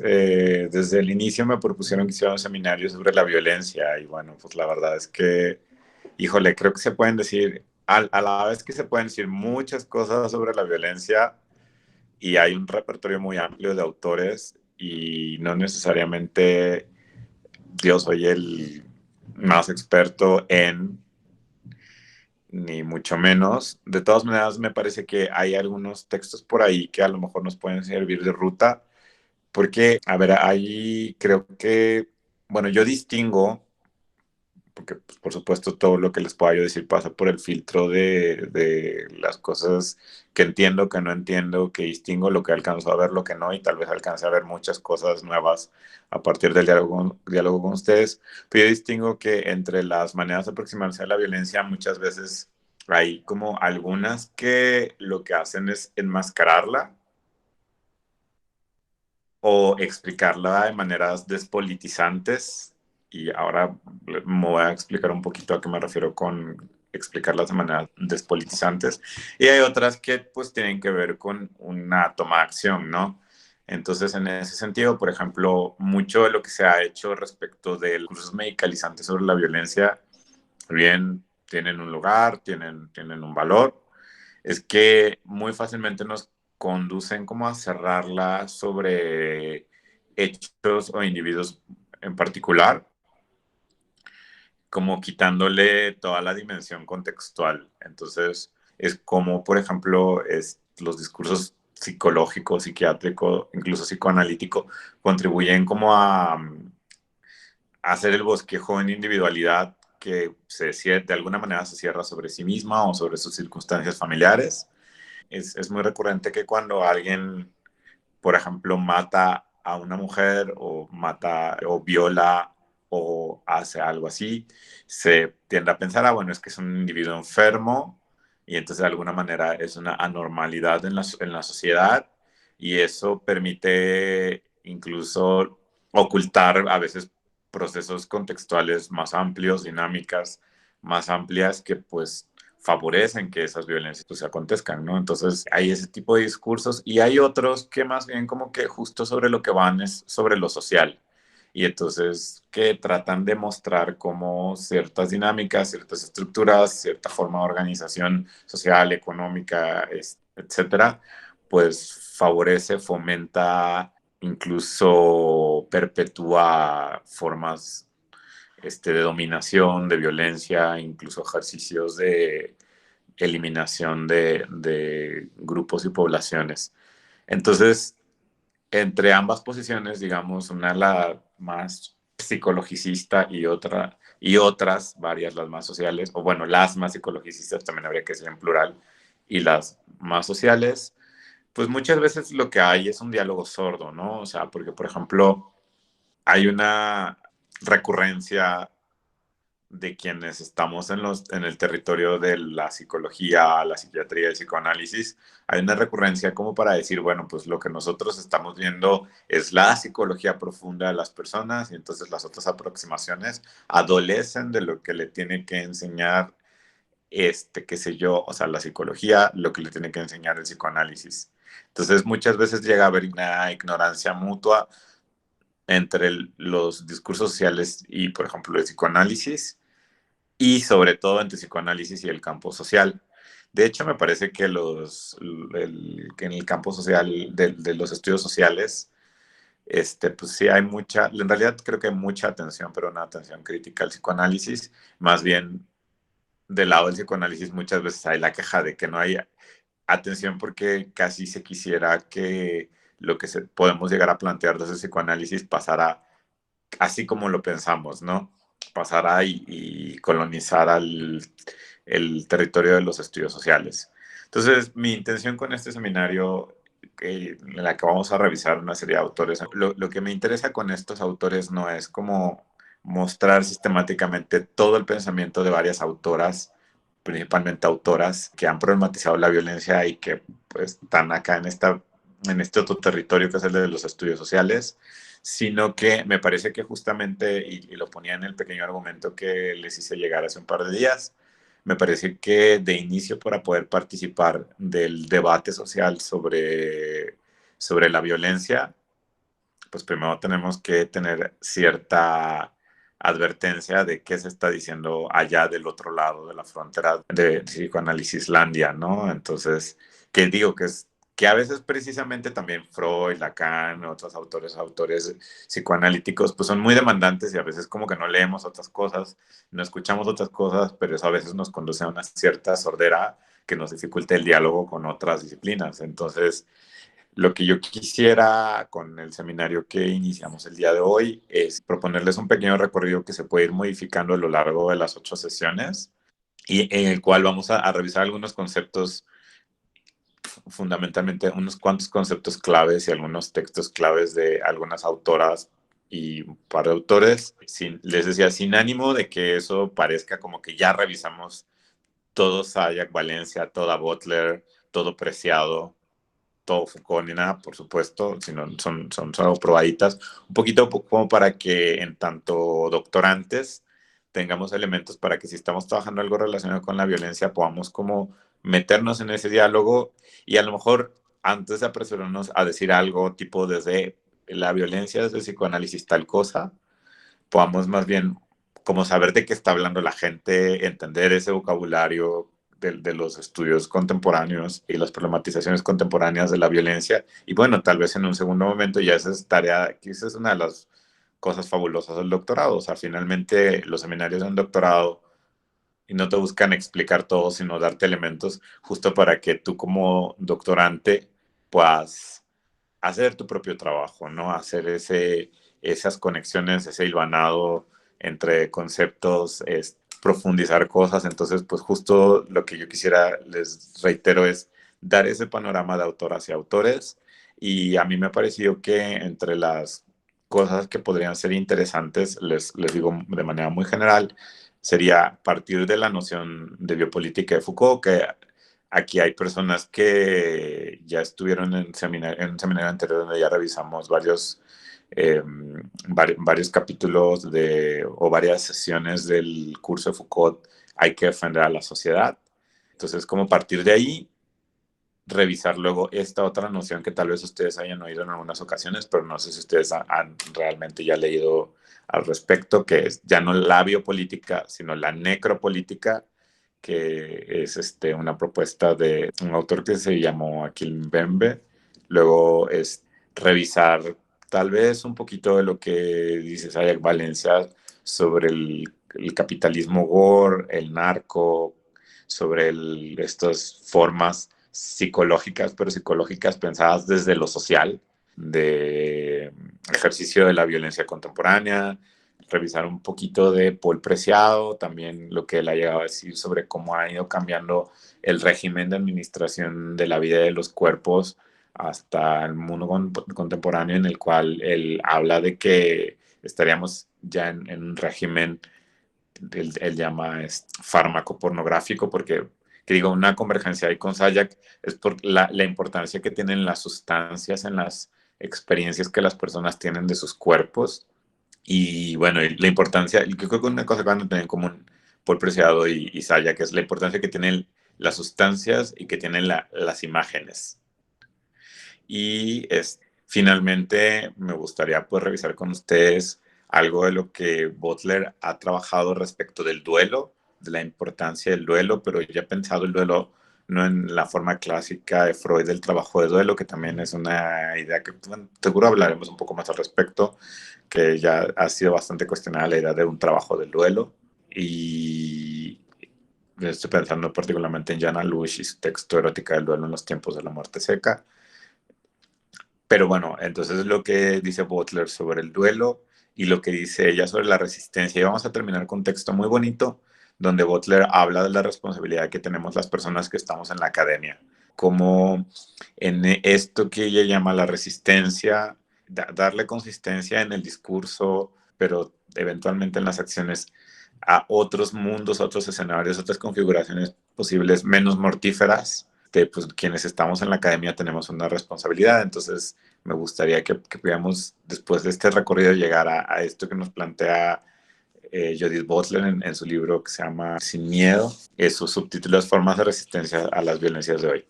Desde el inicio me propusieron que hiciera un seminario sobre la violencia y bueno, pues la verdad es que, híjole, creo que se pueden decir, a la vez que se pueden decir muchas cosas sobre la violencia y hay un repertorio muy amplio de autores y no necesariamente yo soy el más experto en, ni mucho menos. De todas maneras, me parece que hay algunos textos por ahí que a lo mejor nos pueden servir de ruta. Porque, a ver, ahí creo que, bueno, yo distingo, porque pues, por supuesto todo lo que les pueda yo decir pasa por el filtro de las cosas que entiendo, que no entiendo, que distingo, lo que alcanzo a ver, lo que no, y tal vez alcance a ver muchas cosas nuevas a partir del diálogo con ustedes. Pero yo distingo que entre las maneras de aproximarse a la violencia muchas veces hay como algunas que lo que hacen es enmascararla o explicarla de maneras despolitizantes. Y ahora me voy a explicar un poquito a qué me refiero con explicarlas de maneras despolitizantes. Y hay otras que pues tienen que ver con una toma de acción, ¿no? Entonces, en ese sentido, por ejemplo, mucho de lo que se ha hecho respecto de los cursos medicalizantes sobre la violencia, bien, tienen un lugar, tienen un valor, es que muy fácilmente nos conducen como a cerrarla sobre hechos o individuos en particular, como quitándole toda la dimensión contextual. Entonces, es como, por ejemplo, los discursos psicológicos, psiquiátricos, incluso psicoanalítico, contribuyen como a hacer el bosquejo en individualidad que de alguna manera se cierra sobre sí misma o sobre sus circunstancias familiares. Es muy recurrente que cuando alguien, por ejemplo, mata a una mujer o mata o viola o hace algo así, se tiende a pensar, ah, bueno, es que es un individuo enfermo y entonces de alguna manera es una anormalidad en la sociedad y eso permite incluso ocultar a veces procesos contextuales más amplios, dinámicas más amplias que pues favorecen que esas violencias pues acontezcan, ¿no? Entonces hay ese tipo de discursos y hay otros que más bien como que justo sobre lo que van es sobre lo social y entonces que tratan de mostrar cómo ciertas dinámicas, ciertas estructuras, cierta forma de organización social, económica, etcétera, pues favorece, fomenta, incluso perpetúa formas de dominación, de violencia, incluso ejercicios de eliminación de grupos y poblaciones. Entonces, entre ambas posiciones, digamos, una la más psicologicista y otras, varias las más sociales, o bueno, las más psicologicistas también habría que decir en plural, y las más sociales, pues muchas veces lo que hay es un diálogo sordo, ¿no? O sea, porque, por ejemplo, hay una recurrencia de quienes estamos en el territorio de la psicología, la psiquiatría, el psicoanálisis, hay una recurrencia como para decir, bueno, pues lo que nosotros estamos viendo es la psicología profunda de las personas y entonces las otras aproximaciones adolecen de lo que le tiene que enseñar, qué sé yo, o sea, la psicología, lo que le tiene que enseñar el psicoanálisis. Entonces muchas veces llega a haber una ignorancia mutua entre los discursos sociales y, por ejemplo, el psicoanálisis y sobre todo entre psicoanálisis y el campo social. De hecho, me parece que, que en el campo social de los estudios sociales, pues sí hay mucha, en realidad creo que hay mucha atención, pero una atención crítica al psicoanálisis. Más bien, del lado del psicoanálisis muchas veces hay la queja de que no hay atención porque casi se quisiera que lo que podemos llegar a plantear desde el psicoanálisis pasara así como lo pensamos, ¿no? Pasara y colonizar el territorio de los estudios sociales. Entonces, mi intención con este seminario, en la que vamos a revisar una serie de autores, lo que me interesa con estos autores no es como mostrar sistemáticamente todo el pensamiento de varias autoras, principalmente autoras que han problematizado la violencia y que pues, están acá en este otro territorio que es el de los estudios sociales, sino que me parece que justamente, y lo ponía en el pequeño argumento que les hice llegar hace un par de días, me parece que de inicio para poder participar del debate social sobre la violencia, pues primero tenemos que tener cierta advertencia de qué se está diciendo allá del otro lado de la frontera de psicoanálisis-landia, ¿no? Entonces, que digo que es que a veces precisamente también Freud, Lacan, otros autores psicoanalíticos, pues son muy demandantes y a veces como que no leemos otras cosas, no escuchamos otras cosas, pero eso a veces nos conduce a una cierta sordera que nos dificulta el diálogo con otras disciplinas. Entonces, lo que yo quisiera con el seminario que iniciamos el día de hoy es proponerles un pequeño recorrido que se puede ir modificando a lo largo de las 8 sesiones y en el cual vamos a revisar algunos conceptos, fundamentalmente unos cuantos conceptos claves y algunos textos claves de algunas autoras y un par de autores. Les decía, sin ánimo de que eso parezca como que ya revisamos todo Sayak, Valencia, toda Butler, todo Preciado, todo Foucault ni nada, por supuesto, sino son solo probaditas, un poquito como para que en tanto doctorantes tengamos elementos para que si estamos trabajando algo relacionado con la violencia podamos como meternos en ese diálogo y a lo mejor antes de apresurarnos a decir algo tipo desde la violencia, desde el psicoanálisis tal cosa, podamos más bien como saber de qué está hablando la gente, entender ese vocabulario de los estudios contemporáneos y las problematizaciones contemporáneas de la violencia. Y bueno, tal vez en un segundo momento ya esa es tarea, que esa es una de las cosas fabulosas del doctorado. O sea, finalmente los seminarios de un doctorado y no te buscan explicar todo, sino darte elementos justo para que tú como doctorante puedas hacer tu propio trabajo, ¿no? Hacer esas conexiones, ese hilvanado entre conceptos, profundizar cosas. Entonces, pues justo lo que yo quisiera, les reitero, es dar ese panorama de autoras y autores. Y a mí me ha parecido que entre las cosas que podrían ser interesantes, les digo de manera muy general, sería partir de la noción de biopolítica de Foucault, que aquí hay personas que ya estuvieron en un seminario anterior donde ya revisamos varios capítulos o varias sesiones del curso de Foucault, Hay que defender a la sociedad. Entonces, como partir de ahí, revisar luego esta otra noción que tal vez ustedes hayan oído en algunas ocasiones, pero no sé si ustedes han realmente ya leído al respecto, que es ya no la biopolítica, sino la necropolítica, que es una propuesta de un autor que se llamó Akil Mbembe. Luego es revisar tal vez un poquito de lo que dice Sayak Valencia sobre el capitalismo gore, el narco, sobre estas formas psicológicas, pero psicológicas pensadas desde lo social, de ejercicio de la violencia contemporánea, revisar un poquito de Paul Preciado, también lo que él ha llegado a decir sobre cómo ha ido cambiando el régimen de administración de la vida de los cuerpos hasta el mundo contemporáneo, en el cual él habla de que estaríamos ya en un régimen, él llama fármaco pornográfico, porque que digo, una convergencia ahí con Sayak es por la importancia que tienen las sustancias en las experiencias que las personas tienen de sus cuerpos. Y bueno, la importancia, yo creo que una cosa que van a tener en común Paul Preciado y Saya, que es la importancia que tienen las sustancias y que tienen las imágenes. Y finalmente me gustaría pues revisar con ustedes algo de lo que Butler ha trabajado respecto del duelo, de la importancia del duelo, pero ya he pensado el duelo no en la forma clásica de Freud del trabajo de duelo, que también es una idea que bueno, seguro hablaremos un poco más al respecto, que ya ha sido bastante cuestionada la idea de un trabajo del duelo. Y estoy pensando particularmente en Jana Lush y su texto Erótica del duelo en los tiempos de la muerte seca. Pero bueno, entonces lo que dice Butler sobre el duelo y lo que dice ella sobre la resistencia. Y vamos a terminar con un texto muy bonito donde Butler habla de la responsabilidad que tenemos las personas que estamos en la academia. Como en esto que ella llama la resistencia, darle consistencia en el discurso, pero eventualmente en las acciones a otros mundos, otros escenarios, otras configuraciones posibles menos mortíferas, pues quienes estamos en la academia tenemos una responsabilidad. Entonces me gustaría que pudiéramos después de este recorrido llegar a esto que nos plantea Judith Butler en su libro que se llama Sin Miedo. Su subtítulo es Formas de Resistencia a las Violencias de Hoy.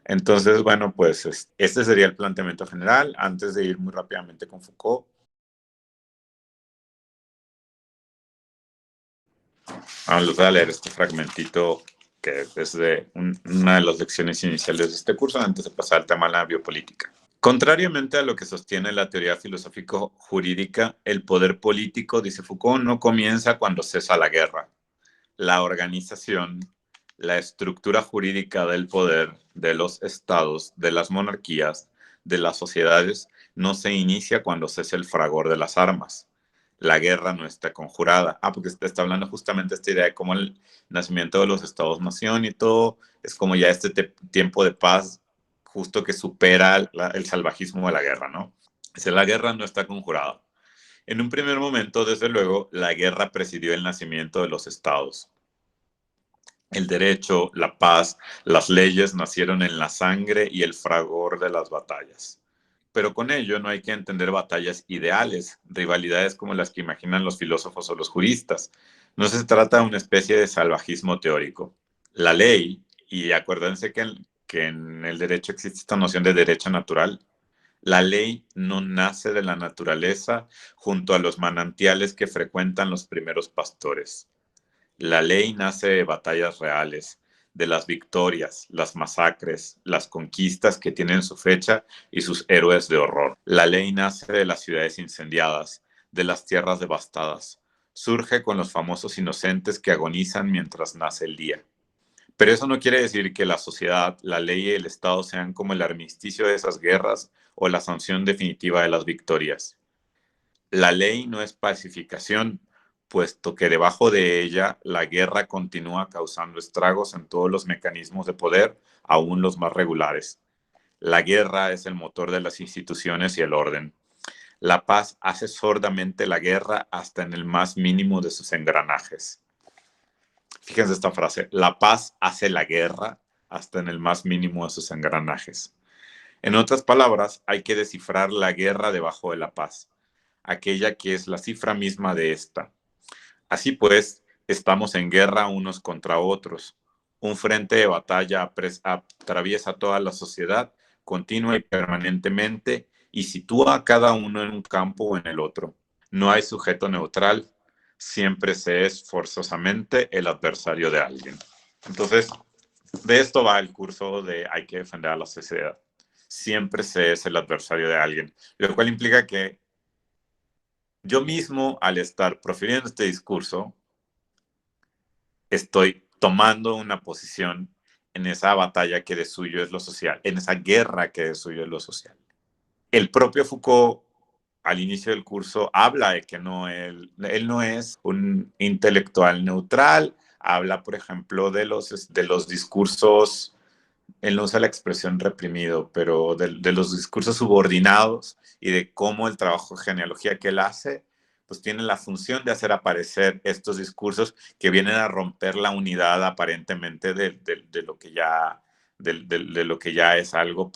Entonces, bueno, pues este sería el planteamiento general. Antes de ir muy rápidamente con Foucault, les voy a leer este fragmentito que es de una de las lecciones iniciales de este curso antes de pasar al tema de la biopolítica. Contrariamente a lo que sostiene la teoría filosófico-jurídica, el poder político, dice Foucault, no comienza cuando cesa la guerra. La organización, la estructura jurídica del poder, de los estados, de las monarquías, de las sociedades, no se inicia cuando cese el fragor de las armas. La guerra no está conjurada. Porque está hablando justamente esta idea de cómo el nacimiento de los estados-nación y todo es como ya este tiempo de paz justo que supera el salvajismo de la guerra, ¿no? Dice, la guerra no está conjurada. En un primer momento, desde luego, la guerra presidió el nacimiento de los estados. El derecho, la paz, las leyes nacieron en la sangre y el fragor de las batallas. Pero con ello no hay que entender batallas ideales, rivalidades como las que imaginan los filósofos o los juristas. No se trata de una especie de salvajismo teórico. La ley, y acuérdense que en el derecho existe esta noción de derecho natural, la ley no nace de la naturaleza junto a los manantiales que frecuentan los primeros pastores. La ley nace de batallas reales, de las victorias, las masacres, las conquistas que tienen su fecha y sus héroes de horror. La ley nace de las ciudades incendiadas, de las tierras devastadas. Surge con los famosos inocentes que agonizan mientras nace el día. Pero eso no quiere decir que la sociedad, la ley y el Estado sean como el armisticio de esas guerras o la sanción definitiva de las victorias. La ley no es pacificación, puesto que debajo de ella la guerra continúa causando estragos en todos los mecanismos de poder, aún los más regulares. La guerra es el motor de las instituciones y el orden. La paz hace sordamente la guerra hasta en el más mínimo de sus engranajes. Fíjense esta frase, la paz hace la guerra hasta en el más mínimo de sus engranajes. En otras palabras, hay que descifrar la guerra debajo de la paz, aquella que es la cifra misma de esta. Así pues, estamos en guerra unos contra otros. Un frente de batalla atraviesa toda la sociedad continua y permanentemente y sitúa a cada uno en un campo o en el otro. No hay sujeto neutral, siempre se es forzosamente el adversario de alguien. Entonces, de esto va el curso de hay que defender a la sociedad. Siempre se es el adversario de alguien, lo cual implica que yo mismo, al estar profiriendo este discurso, estoy tomando una posición en esa batalla que de suyo es lo social, en esa guerra que de suyo es lo social. El propio Foucault, al inicio del curso, habla de que él no es un intelectual neutral, habla, por ejemplo, de los discursos, él no usa la expresión reprimido, pero de los discursos subordinados y de cómo el trabajo de genealogía que él hace, pues tiene la función de hacer aparecer estos discursos que vienen a romper la unidad aparentemente de lo que ya, de lo que ya es algo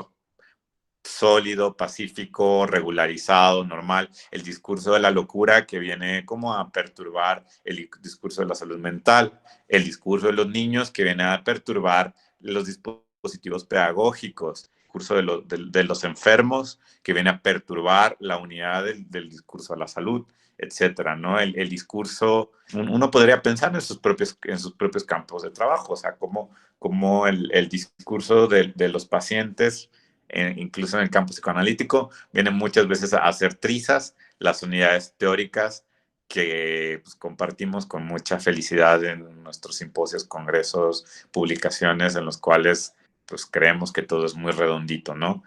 sólido, pacífico, regularizado, normal, el discurso de la locura que viene como a perturbar el discurso de la salud mental, el discurso de los niños que viene a perturbar los dispositivos pedagógicos, el discurso de los enfermos que viene a perturbar la unidad del discurso de la salud, etcétera, ¿no? El discurso, uno podría pensar en sus propios campos de trabajo, o sea, como el discurso de los pacientes incluso en el campo psicoanalítico, vienen muchas veces a hacer trizas las unidades teóricas que pues, compartimos con mucha felicidad en nuestros simposios, congresos, publicaciones en los cuales pues creemos que todo es muy redondito, ¿no?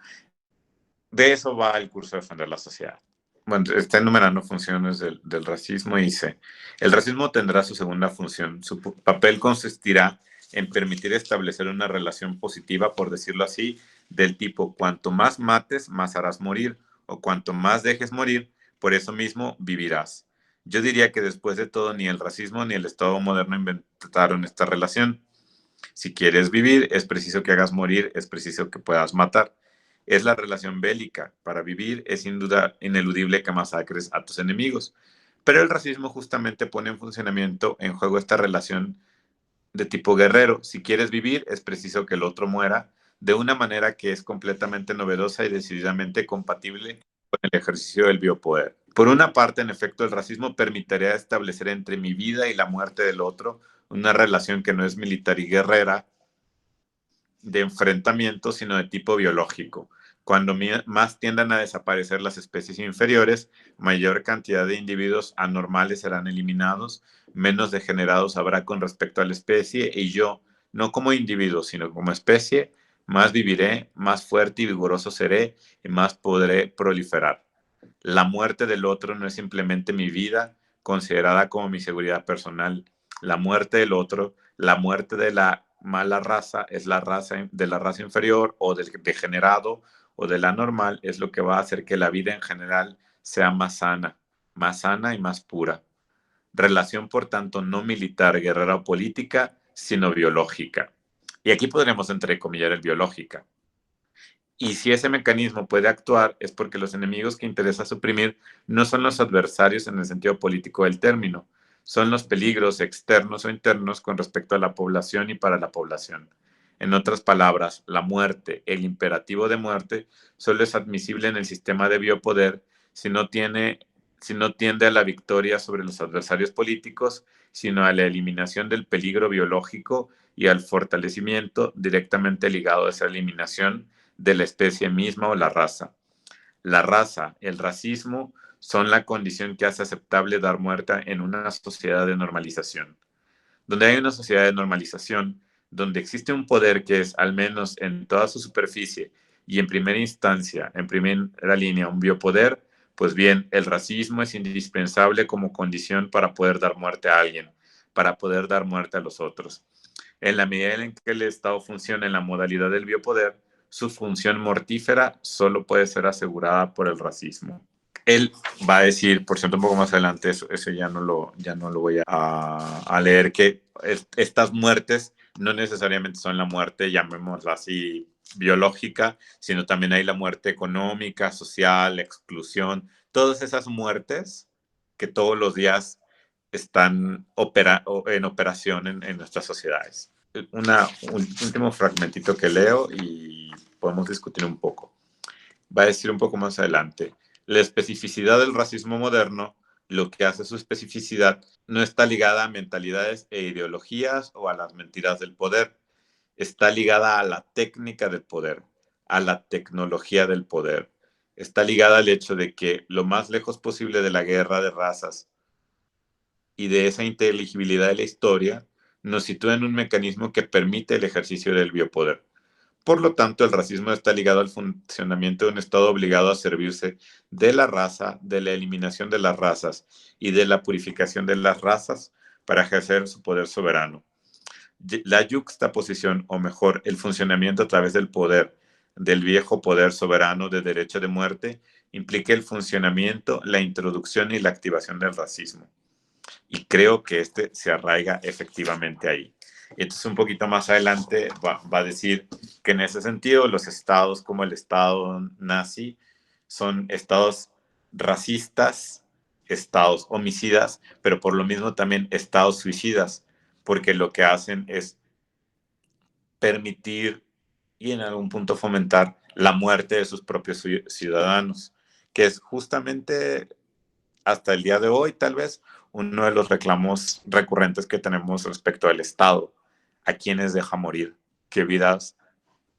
De eso va el curso de Defender la Sociedad. Bueno, está enumerando funciones del racismo y dice, el racismo tendrá su segunda función. Su papel consistirá en permitir establecer una relación positiva, por decirlo así, del tipo, cuanto más mates, más harás morir, o cuanto más dejes morir, por eso mismo vivirás. Yo diría que después de todo, ni el racismo ni el Estado moderno inventaron esta relación. Si quieres vivir, es preciso que hagas morir, es preciso que puedas matar. Es la relación bélica. Para vivir es sin duda ineludible que masacres a tus enemigos. Pero el racismo justamente pone en funcionamiento, en juego esta relación de tipo guerrero. Si quieres vivir, es preciso que el otro muera, de una manera que es completamente novedosa y decididamente compatible con el ejercicio del biopoder. Por una parte, en efecto, el racismo permitiría establecer entre mi vida y la muerte del otro una relación que no es militar y guerrera de enfrentamiento, sino de tipo biológico. Cuando más tiendan a desaparecer las especies inferiores, mayor cantidad de individuos anormales serán eliminados, menos degenerados habrá con respecto a la especie, y yo, no como individuo, sino como especie, más viviré, más fuerte y vigoroso seré, y más podré proliferar. La muerte del otro no es simplemente mi vida, considerada como mi seguridad personal. La muerte del otro, la muerte de la mala raza, es la raza de la raza inferior o del degenerado o de la normal, es lo que va a hacer que la vida en general sea más sana y más pura. Relación, por tanto, no militar, guerrera o política, sino biológica. Y aquí podremos entrecomillar el biológica. Y si ese mecanismo puede actuar es porque los enemigos que interesa suprimir no son los adversarios en el sentido político del término, son los peligros externos o internos con respecto a la población y para la población. En otras palabras, la muerte, el imperativo de muerte, solo es admisible en el sistema de biopoder si no tiende a la victoria sobre los adversarios políticos, sino a la eliminación del peligro biológico y al fortalecimiento directamente ligado a esa eliminación de la especie misma o la raza. La raza, el racismo, son la condición que hace aceptable dar muerte en una sociedad de normalización. Donde hay una sociedad de normalización, donde existe un poder que es, al menos en toda su superficie y en primera instancia, en primera línea, un biopoder, pues bien, el racismo es indispensable como condición para poder dar muerte a alguien, para poder dar muerte a los otros. En la medida en que el Estado funciona en la modalidad del biopoder, su función mortífera solo puede ser asegurada por el racismo. Él va a decir, por cierto, un poco más adelante, eso ya no lo voy a leer, que estas muertes no necesariamente son la muerte, llamémosla así, biológica, sino también hay la muerte económica, social, exclusión, todas esas muertes que todos los días están en operación en nuestras sociedades. Un último fragmentito que leo y podemos discutir un poco. Va a decir un poco más adelante. La especificidad del racismo moderno, lo que hace su especificidad, no está ligada a mentalidades e ideologías o a las mentiras del poder. Está ligada a la técnica del poder, a la tecnología del poder. Está ligada al hecho de que lo más lejos posible de la guerra de razas y de esa inteligibilidad de la historia, nos sitúa en un mecanismo que permite el ejercicio del biopoder. Por lo tanto, el racismo está ligado al funcionamiento de un Estado obligado a servirse de la raza, de la eliminación de las razas y de la purificación de las razas para ejercer su poder soberano. La yuxtaposición, o mejor, el funcionamiento a través del poder, del viejo poder soberano de derecho de muerte, implica el funcionamiento, la introducción y la activación del racismo. Y creo que este se arraiga efectivamente ahí. Entonces, un poquito más adelante va a decir que en ese sentido los estados como el estado nazi son estados racistas, estados homicidas, pero por lo mismo también estados suicidas, porque lo que hacen es permitir y en algún punto fomentar la muerte de sus propios ciudadanos, que es justamente hasta el día de hoy, tal vez, uno de los reclamos recurrentes que tenemos respecto al Estado, a quienes deja morir, qué vidas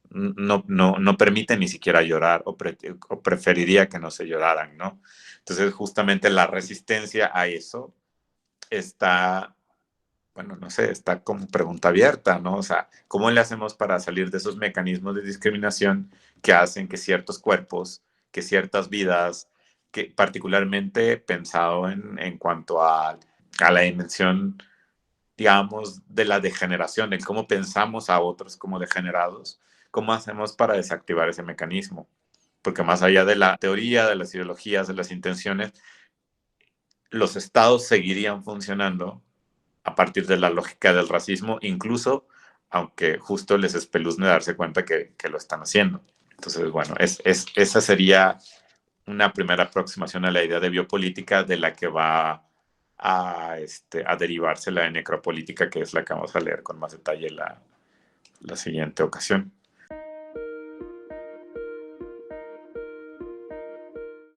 no permiten ni siquiera llorar o preferiría que no se lloraran, ¿no? Entonces, justamente la resistencia a eso está, bueno, no sé, está como pregunta abierta, ¿no? O sea, ¿cómo le hacemos para salir de esos mecanismos de discriminación que hacen que ciertos cuerpos, que ciertas vidas, que particularmente pensado en cuanto a la dimensión, digamos, de la degeneración, en cómo pensamos a otros como degenerados, cómo hacemos para desactivar ese mecanismo? Porque más allá de la teoría, de las ideologías, de las intenciones, los estados seguirían funcionando a partir de la lógica del racismo, incluso aunque justo les espeluzne darse cuenta que lo están haciendo. Entonces, bueno, esa sería una primera aproximación a la idea de biopolítica de la que va a derivarse la de necropolítica, que es la que vamos a leer con más detalle la siguiente ocasión.